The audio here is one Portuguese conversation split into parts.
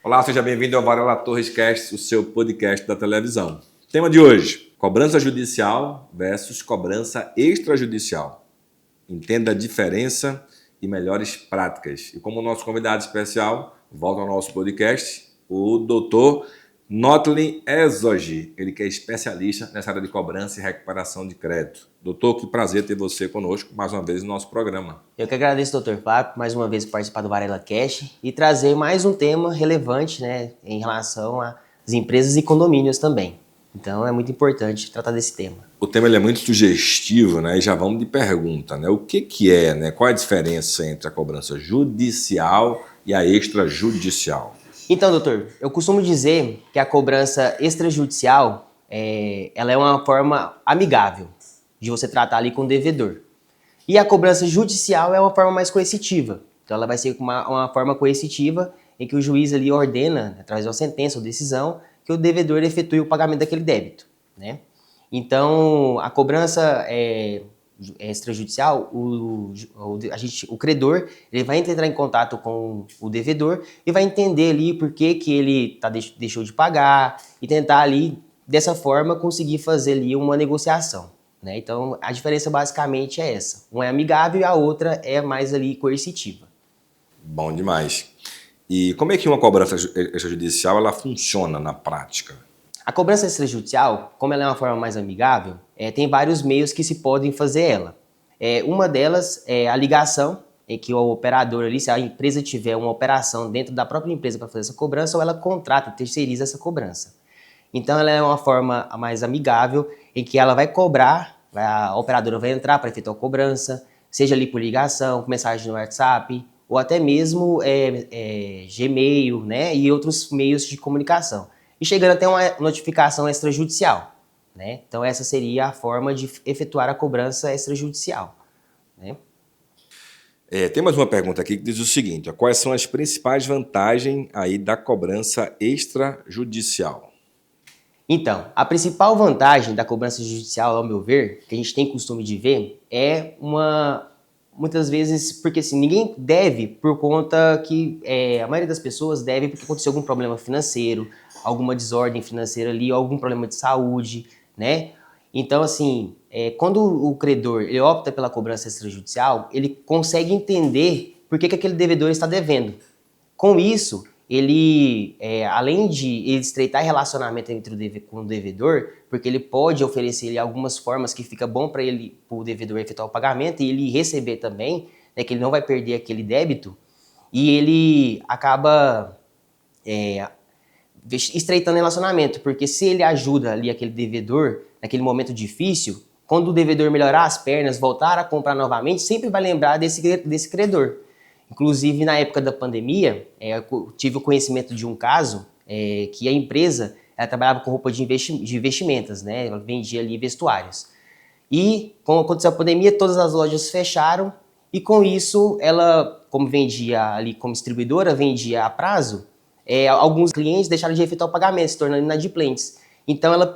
Olá, seja bem-vindo ao Varela Torres Cast, o seu podcast da televisão. Tema de hoje, cobrança judicial versus cobrança extrajudicial. Entenda a diferença e melhores práticas. E como nosso convidado especial, volta ao nosso podcast, o Dr. Notley Ezogi, ele que é especialista nessa área de cobrança e recuperação de crédito. Doutor, que prazer ter você conosco mais uma vez no nosso programa. Eu que agradeço, doutor Fábio, mais uma vez por participar do Varela Cash e trazer mais um tema relevante, né, em relação às empresas e condomínios também. Então é muito importante tratar desse tema. O tema ele é muito sugestivo, né? E já vamos de pergunta, né? O que é, né? Qual a diferença entre a cobrança judicial e a extrajudicial? Então, doutor, eu costumo dizer que a cobrança extrajudicial ela é uma forma amigável de você tratar ali com o devedor. E a cobrança judicial é uma forma mais coercitiva. Então ela vai ser uma forma coercitiva em que o juiz ali ordena, através de uma sentença ou decisão, que o devedor efetue o pagamento daquele débito, né? Então, a cobrança extrajudicial, o credor ele vai entrar em contato com o devedor e vai entender ali por que ele deixou de pagar e tentar ali, dessa forma, conseguir fazer ali uma negociação, né? Então, a diferença basicamente é essa. Uma é amigável e a outra é mais ali coercitiva. Bom demais. E como é que uma cobrança extrajudicial ela funciona na prática? A cobrança extrajudicial, como ela é uma forma mais amigável, tem vários meios que se podem fazer ela. Uma delas é a ligação, em que o operador ali, se a empresa tiver uma operação dentro da própria empresa para fazer essa cobrança, ou ela contrata, terceiriza essa cobrança. Então ela é uma forma mais amigável, em que ela vai cobrar, a operadora vai entrar para efetuar a cobrança, seja ali por ligação, por mensagem no WhatsApp, ou até mesmo Gmail, né, e outros meios de comunicação. E chegando até uma notificação extrajudicial, né? Então essa seria a forma de efetuar a cobrança extrajudicial, né? Tem mais uma pergunta aqui que diz o seguinte: quais são as principais vantagens aí da cobrança extrajudicial? Então, a principal vantagem da cobrança judicial, ao meu ver, que a gente tem costume de ver, muitas vezes, porque assim, ninguém deve por conta que a maioria das pessoas deve porque aconteceu algum problema financeiro, alguma desordem financeira ali, algum problema de saúde, né? Então, assim, quando o credor ele opta pela cobrança extrajudicial, ele consegue entender por que aquele devedor está devendo. Com isso, ele, além de ele estreitar relacionamento com o devedor, porque ele pode oferecer algumas formas que fica bom para o devedor efetuar o pagamento e ele receber também, né, que ele não vai perder aquele débito, e ele acaba estreitando relacionamento, porque se ele ajuda ali aquele devedor naquele momento difícil, quando o devedor melhorar as pernas, voltar a comprar novamente, sempre vai lembrar desse credor. Inclusive, na época da pandemia, eu tive o conhecimento de um caso que a empresa ela trabalhava com roupa de vestimentas, né? Ela vendia ali vestuários. E, como aconteceu a pandemia, todas as lojas fecharam e, com isso, ela, como vendia ali como distribuidora, vendia a prazo, alguns clientes deixaram de efetuar o pagamento, se tornando inadimplentes. Então, ela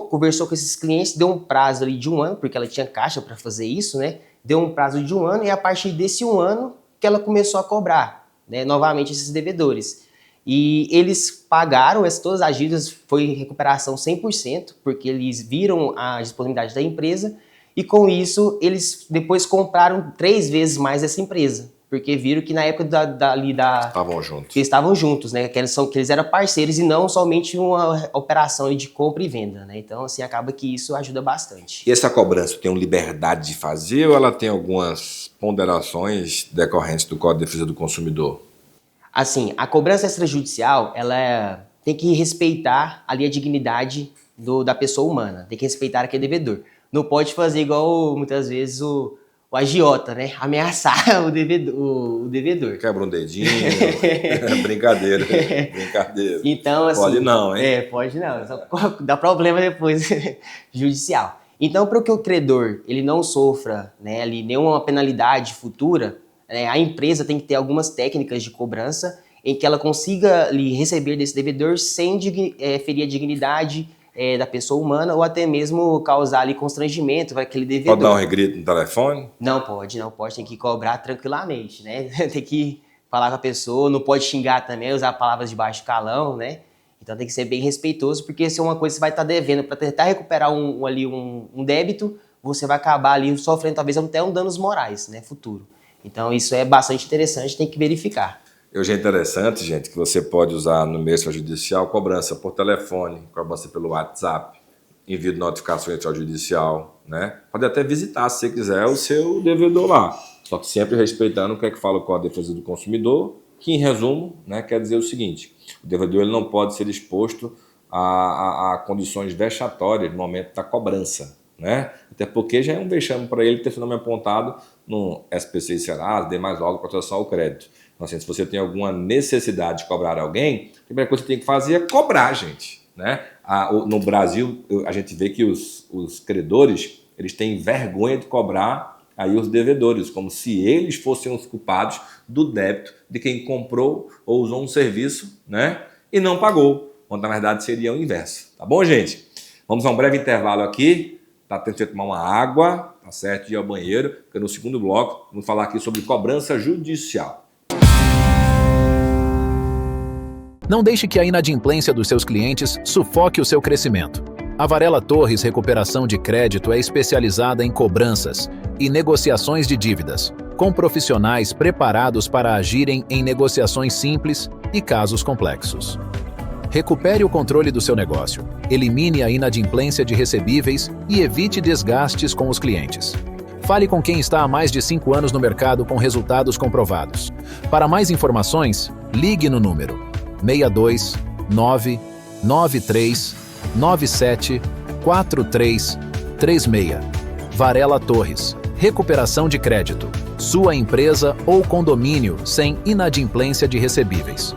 conversou com esses clientes, deu um prazo ali de 1 ano, porque ela tinha caixa para fazer isso, né? Deu um prazo de 1 ano e, a partir desse 1 ano, que ela começou a cobrar, né, novamente esses devedores. E eles pagaram todas as dívidas, foi recuperação 100%, porque eles viram a disponibilidade da empresa e com isso eles depois compraram 3 vezes mais essa empresa, porque viram que na época Estavam juntos. Que estavam juntos, né, que eles eram parceiros e não somente uma operação de compra e venda, né? Então assim acaba que isso ajuda bastante. E essa cobrança tem liberdade de fazer ou ela tem algumas ponderações decorrentes do Código de Defesa do Consumidor? Assim, a cobrança extrajudicial, ela tem que respeitar ali a dignidade da pessoa humana, tem que respeitar aquele devedor. Não pode fazer igual, muitas vezes, o agiota, né? Ameaçar o devedor. Quebra um dedinho, brincadeira. Então, assim, pode não, hein? Pode não, só dá problema depois judicial. Então, para que o credor ele não sofra, né, ali, nenhuma penalidade futura, a empresa tem que ter algumas técnicas de cobrança em que ela consiga ali, receber desse devedor sem ferir a dignidade da pessoa humana ou até mesmo causar ali constrangimento para aquele devedor. Pode dar um regrito no telefone? Não pode, tem que cobrar tranquilamente, né? Tem que falar com a pessoa, não pode xingar também, usar palavras de baixo calão, né? Então tem que ser bem respeitoso, porque se é uma coisa que você vai estar devendo para tentar recuperar um débito, você vai acabar ali sofrendo talvez até danos morais, né, futuro. Então isso é bastante interessante, tem que verificar. Hoje é interessante, gente, que você pode usar no meio extrajudicial cobrança por telefone, cobrança pelo WhatsApp, envio de notificações extrajudicial, né? Pode até visitar, se você quiser, o seu devedor lá. Só que sempre respeitando o que é que fala o Código de Defesa do Consumidor, que em resumo, né, quer dizer o seguinte: o devedor ele não pode ser exposto a condições vexatórias no momento da cobrança, né? Até porque já é um vexame para ele ter seu nome apontado no SPC e Serasa, demais órgão de proteção ao crédito. Então, assim, se você tem alguma necessidade de cobrar alguém, a primeira coisa que você tem que fazer é cobrar, gente, né? No Brasil, a gente vê que os credores eles têm vergonha de cobrar aí os devedores, como se eles fossem os culpados do débito de quem comprou ou usou um serviço, né, e não pagou, quando na verdade seria o inverso. Tá bom, gente? Vamos a um breve intervalo aqui, tá tendo que tomar uma água, tá certo, ir ao banheiro, porque no segundo bloco vamos falar aqui sobre cobrança judicial. Não deixe que a inadimplência dos seus clientes sufoque o seu crescimento. A Varela Torres Recuperação de Crédito é especializada em cobranças e negociações de dívidas, com profissionais preparados para agirem em negociações simples e casos complexos. Recupere o controle do seu negócio, elimine a inadimplência de recebíveis e evite desgastes com os clientes. Fale com quem está há mais de 5 anos no mercado com resultados comprovados. Para mais informações, ligue no número 62 993 97 43 36. Varela Torres. Recuperação de crédito. Sua empresa ou condomínio sem inadimplência de recebíveis.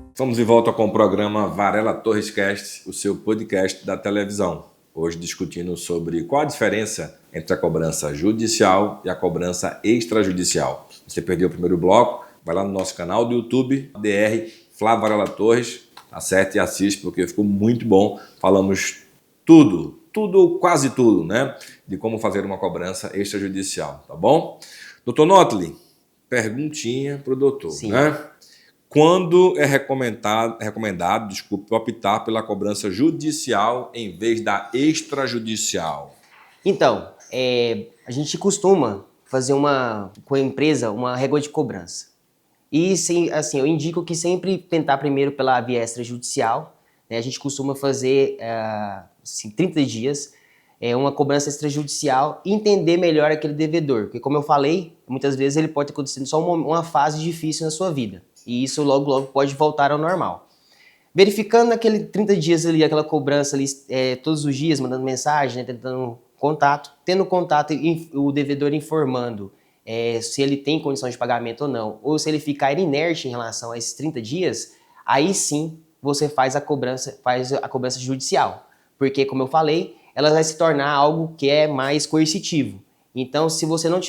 Estamos de volta com o programa Varela Torres Cast, o seu podcast da televisão. Hoje discutindo sobre qual a diferença entre a cobrança judicial e a cobrança extrajudicial. Você perdeu o primeiro bloco? Vai lá no nosso canal do YouTube, DR Flávio Varela Torres, acerte e assiste, porque ficou muito bom. Falamos tudo ou quase tudo, né? De como fazer uma cobrança extrajudicial, tá bom? Doutor Notli, perguntinha para o doutor, Sim. Né? Quando é recomendado, optar pela cobrança judicial em vez da extrajudicial? Então, a gente costuma fazer com a empresa uma régua de cobrança. E sim, assim, eu indico que sempre tentar primeiro pela via extrajudicial, né? A gente costuma fazer 30 dias uma cobrança extrajudicial e entender melhor aquele devedor. Porque, como eu falei, muitas vezes ele pode ter acontecido só uma fase difícil na sua vida. E isso logo pode voltar ao normal. Verificando aquele 30 dias ali, aquela cobrança ali, todos os dias, mandando mensagem, né, tentando contato, tendo contato e o devedor informando se ele tem condições de pagamento ou não, ou se ele ficar inerte em relação a esses 30 dias, aí sim você faz a cobrança judicial. Porque, como eu falei, ela vai se tornar algo que é mais coercitivo. Então, se você não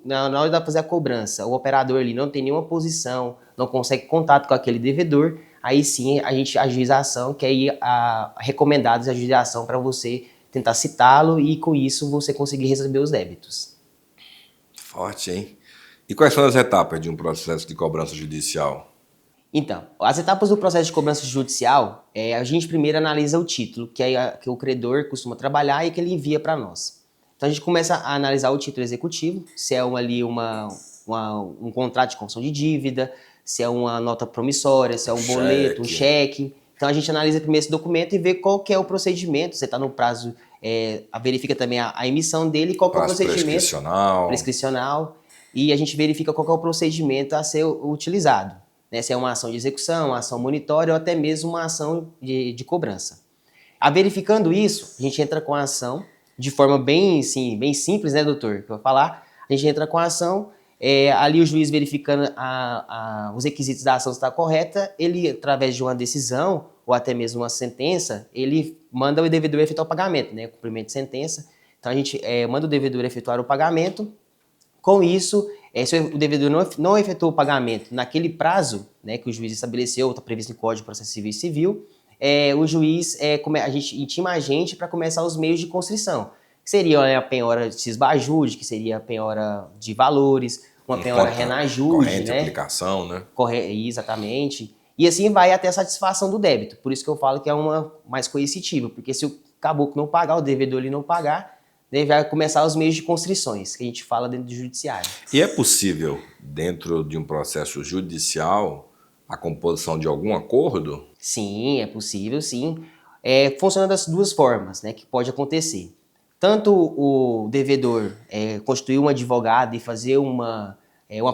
na hora de fazer a cobrança, o operador ali não tem nenhuma posição, não consegue contato com aquele devedor, aí sim a gente ajuiza a ação, que aí recomendados a juiz a ação para você tentar citá-lo e com isso você conseguir receber os débitos. Forte, hein? E quais são as etapas de um processo de cobrança judicial? Então, as etapas do processo de cobrança judicial, a gente primeiro analisa o título, que o credor costuma trabalhar e que ele envia para nós. Então a gente começa a analisar o título executivo, se é um contrato de confissão de dívida, se é uma nota promissória, se é um boleto, um cheque. Então a gente analisa primeiro esse documento e vê qual que é o procedimento, se está no prazo, verifica também a emissão dele e qual que é o procedimento. Prescricional. E a gente verifica qual que é o procedimento a ser utilizado. Né? Se é uma ação de execução, uma ação monitória ou até mesmo uma ação de cobrança. Verificando isso, a gente entra com a ação de forma bem simples, né, doutor? Que eu vou falar. A gente entra com a ação, ali o juiz verificando os requisitos da ação está correta, ele, através de uma decisão ou até mesmo uma sentença, ele manda o devedor efetuar o pagamento, né? Cumprimento de sentença. Então a gente manda o devedor efetuar o pagamento. Com isso, Se o devedor não efetuou o pagamento naquele prazo, né, que o juiz estabeleceu, está previsto no Código de Processo Civil e Civil, o juiz a gente intima a gente para começar os meios de constrição, que seria a penhora de cisbajude, que seria a penhora de valores, uma penhora renajude, corrente, né? aplicação, né? Exatamente. E assim vai até a satisfação do débito. Por isso que eu falo que é uma mais coercitiva, porque se o caboclo não pagar, o devedor ele não pagar, daí vai começar os meios de constrições, que a gente fala dentro do judiciário. E é possível, dentro de um processo judicial, a composição de algum acordo? Sim, é possível, sim. Funciona das duas formas, né, que pode acontecer. Tanto o devedor constituir um advogado e fazer uma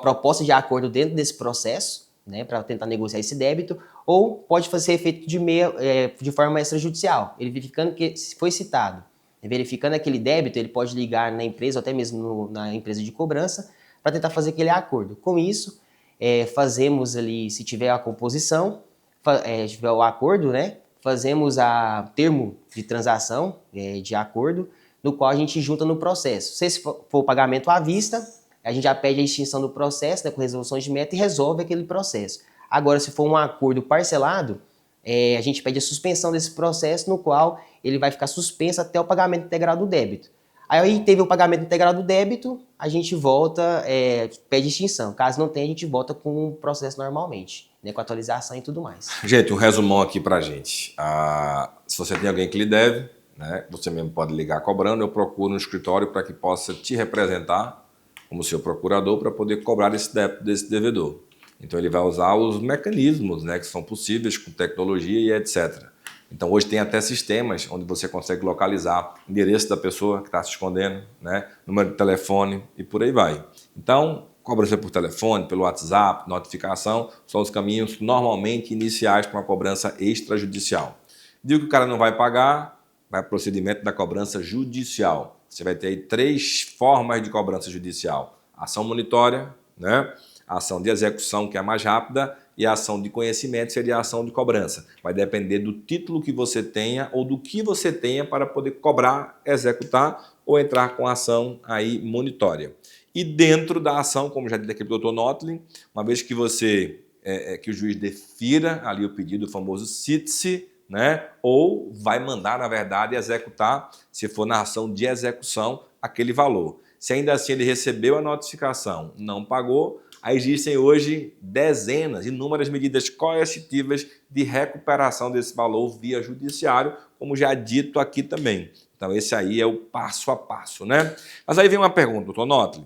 proposta de acordo dentro desse processo, né, para tentar negociar esse débito, ou pode ser feito de forma extrajudicial. Ele verificando que se foi citado, verificando aquele débito, ele pode ligar na empresa, ou até mesmo na empresa de cobrança, para tentar fazer aquele acordo. Com isso, fazemos ali, se tiver a composição, tiver o acordo, né, fazemos a termo de transação de acordo, no qual a gente junta no processo. Se for o pagamento à vista, a gente já pede a extinção do processo, né, com resoluções de meta e resolve aquele processo. Agora, se for um acordo parcelado, a gente pede a suspensão desse processo, no qual ele vai ficar suspenso até o pagamento integral do débito. Aí teve o pagamento integral do débito, a gente volta, pede extinção. Caso não tenha, a gente volta com o processo normalmente, né, com atualização e tudo mais. Gente, um resumão aqui pra gente. Se você tem alguém que lhe deve, né, você mesmo pode ligar cobrando, eu procuro no escritório para que possa te representar como seu procurador para poder cobrar esse débito desse devedor. Então ele vai usar os mecanismos, né, que são possíveis com tecnologia e etc. Então hoje tem até sistemas onde você consegue localizar o endereço da pessoa que está se escondendo, né, número de telefone e por aí vai. Então, cobrança por telefone, pelo WhatsApp, notificação, são os caminhos normalmente iniciais para uma cobrança extrajudicial. Viu que o cara não vai pagar, vai para o procedimento da cobrança judicial. Você vai ter aí 3 formas de cobrança judicial. Ação monitória, né? A ação de execução, que é a mais rápida, e a ação de conhecimento seria a ação de cobrança. Vai depender do título que você tenha ou do que você tenha para poder cobrar, executar ou entrar com a ação aí monitória. E dentro da ação, como já disse aqui o doutor Notlin, uma vez que que o juiz defira ali o pedido, o famoso cite-se, né? Ou vai mandar, na verdade, executar, se for na ação de execução, aquele valor. Se ainda assim ele recebeu a notificação, não pagou, aí existem hoje inúmeras medidas coercitivas de recuperação desse valor via judiciário, como já dito aqui também. Então esse aí é o passo a passo, né? Mas aí vem uma pergunta, doutor Notlin.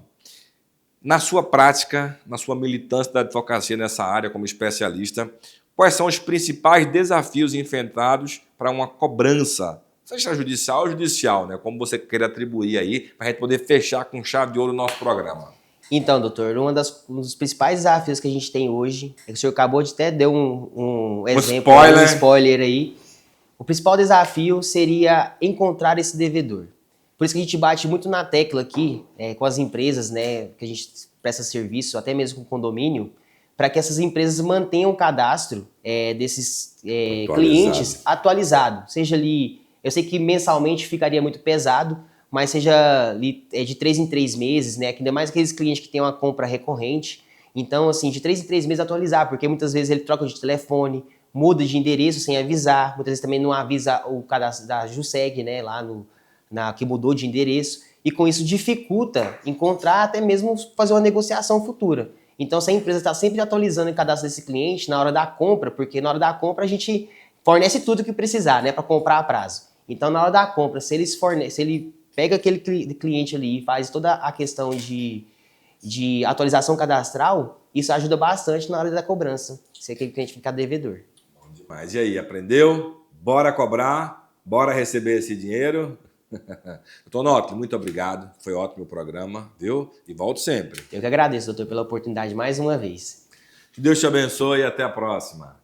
Na sua prática, na sua militância da advocacia nessa área como especialista, quais são os principais desafios enfrentados para uma cobrança, seja judicial ou judicial, né? Como você queira atribuir aí, para a gente poder fechar com chave de ouro o nosso programa. Então, doutor, um dos principais desafios que a gente tem hoje, é que o senhor acabou de até dar um exemplo, um spoiler aí. O principal desafio seria encontrar esse devedor. Por isso que a gente bate muito na tecla aqui, com as empresas, né, que a gente presta serviço, até mesmo com condomínio, para que essas empresas mantenham o cadastro desses clientes atualizado. Seja ali, eu sei que mensalmente ficaria muito pesado, mas seja ali, de 3 em 3 meses, né? Ainda mais aqueles clientes que têm uma compra recorrente. Então, assim, de 3 em 3 meses atualizar, porque muitas vezes ele troca de telefone, muda de endereço sem avisar, muitas vezes também não avisa o cadastro da JUSEG, né? Lá que mudou de endereço, e com isso dificulta encontrar, até mesmo fazer uma negociação futura. Então, se a empresa está sempre atualizando o cadastro desse cliente na hora da compra, porque na hora da compra a gente fornece tudo o que precisar, né, para comprar a prazo. Então, na hora da compra, se ele pega aquele cliente ali e faz toda a questão de atualização cadastral, isso ajuda bastante na hora da cobrança, se aquele cliente ficar devedor. Bom demais. E aí, aprendeu? Bora cobrar? Bora receber esse dinheiro? Doutor Notlin, muito obrigado. Foi ótimo o programa, viu? E volto sempre. Eu que agradeço, doutor, pela oportunidade mais uma vez. Que Deus te abençoe e até a próxima.